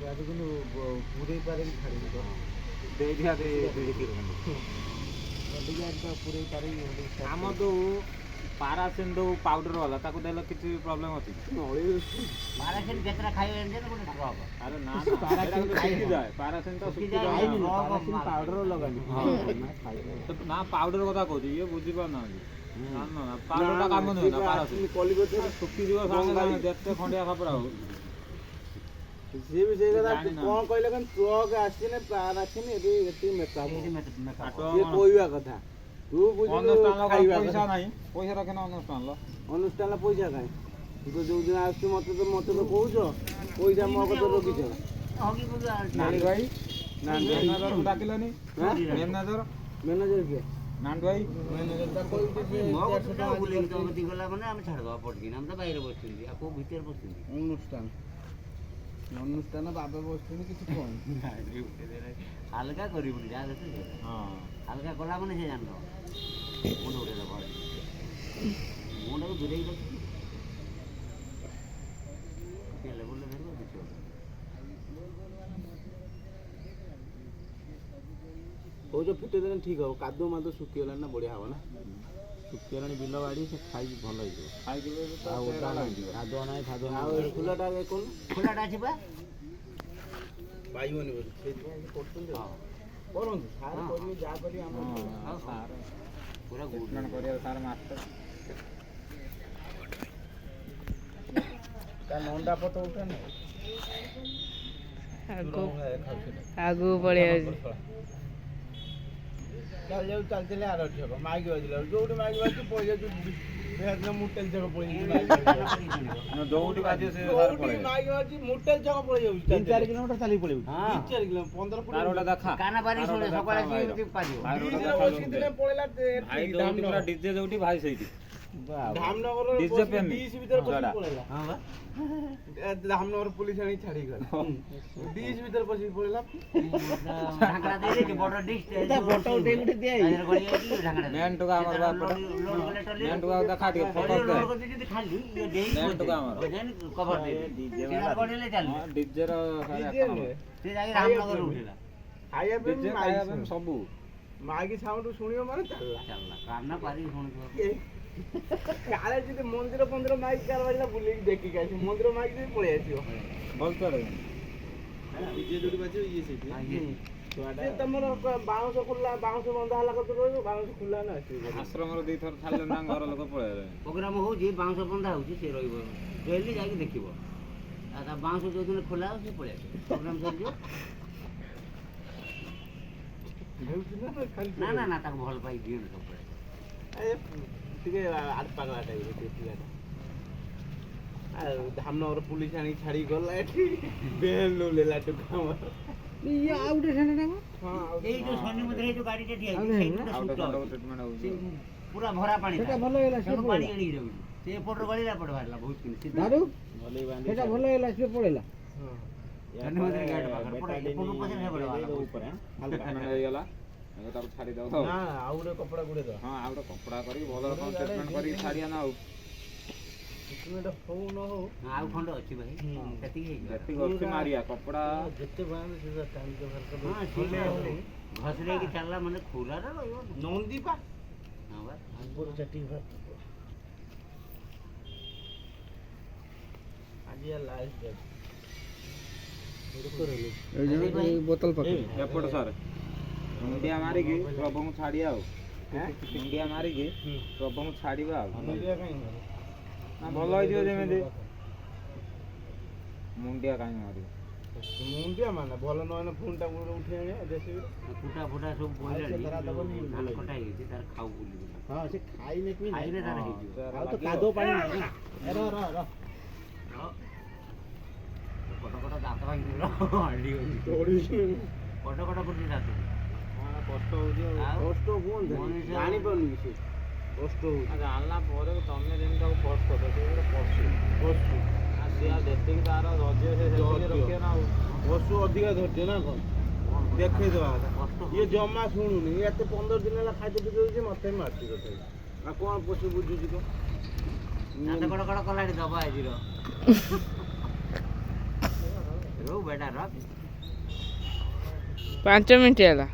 କିନ୍ତୁ ପୁରେଇ ପାରିକି ଛାଡ଼ିବି ତ ପୁରେଇ ପାରିକି ଆମ ଯୋଉ ପାରାସିନ ଯୋଉ ପାଉଡର ବାଲା ତାକୁ ଦେଲେ କିଛି ପ୍ରୋବ୍ଲେମ ଅଛି ପାରାସିନ କେତେଟା ଖାଇବେ ଗୋଟେ ଡ୍ରପ୍ ଆରେ ନା ପାରାସିନ ଶୁଖିଯାଏ ପାରାସିନ ତ ଶୁଖିଯାଏ ପାଉଡର ଲଗାନି ନା ପାଉଡର କଥା କହୁଛି ଇଏ ବୁଝିପାରୁନାହାନ୍ତି ନା ପାଉଡରଟା କାମ ନୁହେଁ ନା ପାରାସିନ ଶୁଖିଯିବ ସାଙ୍ଗେ ସାଙ୍ଗେ ଯେତେ ଖଣ୍ଡିଆ ଖାପରା ହଉ ସିଏ ବି ସେଇ କଥା କଣ କହିଲେ କଣ ଟ୍ରକ୍ ଆସିନେ ପାରାସିନ ଏବେ ଏତିକି ମେକା ସିଏ କହିବା କଥା ତୁ ବୁଝିଲୁ ପଇସା ନାହିଁ ପଇସା ରଖେନା ଅନୁଷ୍ଠାନ ପଇସା କାହିଁ ତୁ ତ ଯୋଉ ଦିନ ଆସୁଛୁ ମତେ ତ କହୁଛ ପଇସା ମୋ କଥା ରଖିଛ ନାଣ୍ଡୁ ଭାଇ ମ୍ୟାନେଜରକୁ ଡାକିଲନି ମ୍ୟାନେଜର କିଏ ନାଣ୍ଡୁ ଭାଇ ଗଲା ମାନେ ଆମେ ଛାଡ଼ିଦେବା ପଟକିନା ଆମେ ତ ବାଇରେ ବସିଛନ୍ତି ଆଉ କୋଉ ଭିତରେ ବସିଛନ୍ତି ଅନୁଷ୍ଠାନ ବାବା ବସିଛନ୍ତି କିଛି କଣ ହାଲକା କରିବୁନି ଯାହା ଦେଖ ହାଲକା କଲା ମାନେ ସେ ଜାଣିବ ମୁଣ୍ଡ ଉଠେଇ ଦେବ ମୁଣ୍ଡକୁ ଦୂରେଇ ରଖି ଲେବୁଲରେ ଧରିବ କିଛି କହୁଛ ଫୁଟେଇ ଦେଲେ ଠିକ୍ ହବ କାଦୁଅ ମାଦୁଅ ଶୁଖିଗଲାଣି ନା ବଢ଼ିଆ ହବ ନା ଶୁଖିଗଲାଣି ବିଲ ବାଡ଼ି ସେ ଖାଇକି ଭଲ ହେଇଯିବ ଆଉ କାଦୁଅ ନାହିଁ ଫାଦୁଅ ଆଉ ଫୁଲଟା ଖୋଲାଟା ଅଛି ବା ପାଇବନି ବୋଲି ସେଇଥିପାଇଁ କରୁଛନ୍ତି କରନ୍ତୁ ସାର୍ କରିବେ ଯାହା କରିବେ ଆମର ସାର୍ ପୁରା ଟ୍ରିଟମେଣ୍ଟ କରିବା ସାର୍ ମାଷ୍ଟର ତା ନଣ୍ଡା ପଟ ଉଠେ ନା ଆଗକୁ ପଳେଇ ଆଉଛି ଚାଲିଥିଲେ ଆର ଛକ ମାଇକି ବାଜିଲା ଯୋଉଠି ମାଇକି ବାଜୁଛି ପଇସା ମୁଟେଲ ଛକ ପଳେଇ ଯୋଉଠି ବାଜିବ ସେ ମାଇକି ବାଜୁଛି ମୁଟେଲ ଛକ ପଳେଇ ଯାଉଛି 3-4 କିଲୋମିଟର ଚାଲିକି ପଳେଇବୁ 2-4 କିଲୋମିଟର 15 ଦେଖା କାନା ପାରି ଶୁଣେ ସକାଳେ ପଳେଇଲା ଡିଜେ ଯୋଉଠି ଭାଇ ସେଇଠି ଧାମନଗର ଡିଜେ ପ୍ରେମୀ ଭିତରେ ପଳେଇଲା ଧାମନଗର ପୁଲିସ ଆଣି ଛାଡି ଗଲା ଡିସ୍ ଭିତରେ ପଶିକି ପଳେଇଲା ଢାଙ୍କଡ଼ା ଦେଇ ଦେଇଛି ବଡ ଡିସ୍ ଫଟୋ ଉଠେଇ ଗୋଟେ ଦିଆ ମେନ୍ ଟୁକା ଆମର ମେନ୍ ଟୁକା ଦେଖା ଟିକେ ଫଟୋ ଦେ ଖାଲି ମେନ୍ ଟୁକା ଆମର କଭର ଦେଇ ଡିଜେ ର ସେ ଯାଇକି ରାମନଗର ଉଠିଲା ଖାଇବା ପାଇଁ ସବୁ ମାଇକି ସାଉଣ୍ଡ ଶୁଣିବ ମାନେ ଚାଲିଲା କାନା ପାରି ଶୁଣିଥିବ କାଳେ ଯଦି ମନ୍ଦିର ମାଇକ୍ କାର ବାଜିଲା ବୁଲିକି ଦେଖିକି ଆସିବ ମନ୍ଦିର ମାଇକ୍ ବି ପଳେଇ ଆସିବ ଭଲ ଚଳେ ଡିଜେ ଯୋଉଠି ବାଜିବ ଇଏ ସେଇଠି ତମର ବାଉଁଶ ଖୋଲା ବାଉଁଶ ବନ୍ଧା ହେଲା କଥା ରହିବ ବାଉଁଶ ଖୋଲା ନା ଆସିବ ଆଶ୍ରମର ଦିଥର ଛାଡ଼ିଲେ ନା ଘର ଲୋକ ପଳେଇଲେ ପ୍ରୋଗ୍ରାମ ହଉଛି ବାଉଁଶ ବନ୍ଧା ହଉଛି ସେ ରହିବ ଡେଲି ଯାଇକି ଦେଖିବ ଆଉ ତା ବାଉଁଶ ଯୋଉଦିନ ଖୋଲା ହବ ସେ ପଳେଇ ଆସିବ ପ୍ରୋଗ୍ରାମ ସରିଯିବ ନା ତାକୁ ଭଲ ପାଇ ଦିଅନ୍ତୁ ସବୁବେଳେ ଟିକେ ଆଡ ପାଗଳା ଟାଇପର ଟିକେ ପିଲାଟା ଆଉ ଧାମନଗର ପୁଲିସ ଆଣିକି ଛାଡ଼ିକି ଗଲା ଏଠି ବେଲ ନେଲା ଟୁକା ଆମର ଇଏ ଆଉ ଗୋଟେ ସେଣ୍ଡ ନା ଏଇ ଯୋଉ ଶନି ମନ୍ଦିର ଯୋଉ ଗାଡିଟା ଠିଆ ହେଇଛି ପୁରା ଭରା ପାଣି ସେଟା ଭଲ ହେଇଲା ସେ ପାଣି ଏଣିକି ଯାଉଛି ସେ ଏପଟର ଗଳିଲା ଏପଟ ବାହାରିଲା ବହୁତ କିନି ଦାରୁ ସେଟା ଭଲ ହେଇଲା ସେ ପଳେଇଲା ଶନି ମନ୍ଦିର ଗାଡି ପାଖରେ ପୁରା ଏପଟରୁ ପଛରେ ସେପଟ ବାହାରିଲା ଉପରେ ହେଇଗଲା ତାକୁ ଛାଡ଼ିଦେବ ନା ଆଉ ଗୋଟେ କପଡ଼ା ଗୁଡ଼େ ଦବା ହଁ ଆଉ ଗୋଟେ କପଡ଼ା କରିକି ଭଲ ରକମ ଟ୍ରିଟମେଣ୍ଟ କରିକି ଛାଡ଼ିବା ନା ଆଉ ହଉ ନ ହଉ ଆଉ ଖଣ୍ଡ ଅଛି ଭାଇ ସେତିକି ଯେତିକି ଅଛି ମାରିଆ କପଡ଼ା ଯେତେ ବାହାରେ ସେ ଘଷିରେଇକି ଚାଲିଲା ମାନେ ଖୋଲାରେ ରହିବ ନନ୍ଦୀ ପା ହଁ ବା ଆଗରୁ ଚାଟିକି ଆଜି ଲାଷ୍ଟ ବୋତଲ ପକେଇ ଏପଟ ସାର୍ ମୁଣ୍ଡିଆ ମାରିକି ପ୍ରଭୁଙ୍କୁ ଛାଡ଼ିବା ଆଉ ମୁଣ୍ଡିଆ ମାରିକି ପ୍ରଭୁଙ୍କୁ ଛାଡ଼ିବା ଆଉ ନା ଭଲ ହେଇଯିବ ଯେମିତି ମୁଣ୍ଡିଆ କାହିଁ ମାରିବ ମୁଣ୍ଡିଆ ମାନେ ଭଲ ନହେଲେ ଫୋନ୍ଟା ଉଠେଇ ଆଣିବା ଜେସିବିରେ ଫୁଟା ସବୁ ପଇଲାଣି ଧାନ କଟା ହେଇଛି ତାର ଖାଉ ବୁଲିବ ହଁ ସେ ଖାଇଲେ ଖାଇଲେ ତାର ହେଇଯିବ ଆଉ ତ କାଦୁଅ ପାଣି ନାହିଁ ନା କଟ ଦାନ୍ତ ଭାଙ୍ଗିବ ହାଣ୍ଡି ହଉଛି କଟ କରୁଛି ଦାନ୍ତ କଷ୍ଟ ହେଉଛି ଆଉ କଷ୍ଟ ହୁଅନ୍ତା ଜାଣିପାରୁନି କିଛି କଷ୍ଟ ହେଉଛି ଜାଣିଲା ପରେ ତମେ ଯେମିତି ତାକୁ କଷ୍ଟ କର ସେ କଷ୍ଟ ସିଏ ଆଉ ଯେତିକି ତାର ରଜ ସେ ରଖିବେ ନା ଆଉ ପଶୁ ଅଧିକା ଧୈର୍ଯ୍ୟ ନା କ'ଣ ଦେଖେଇଦେବା କଥା ଇଏ ଜମା ଶୁଣୁନି ଏତେ 15 ଦିନ ହେଲା ଖାଦ୍ୟ ଦେଉଛି ମୋତେ ମାରୁଛି ତଥାପି ଆଉ କ'ଣ ପଶୁ ବୁଝୁଛି ତ ଦାନ୍ତ କଟ କଲାଣି ଦବା ଆଜିର रो बेटा रख 5 मिनिଟ୍ ହେଲା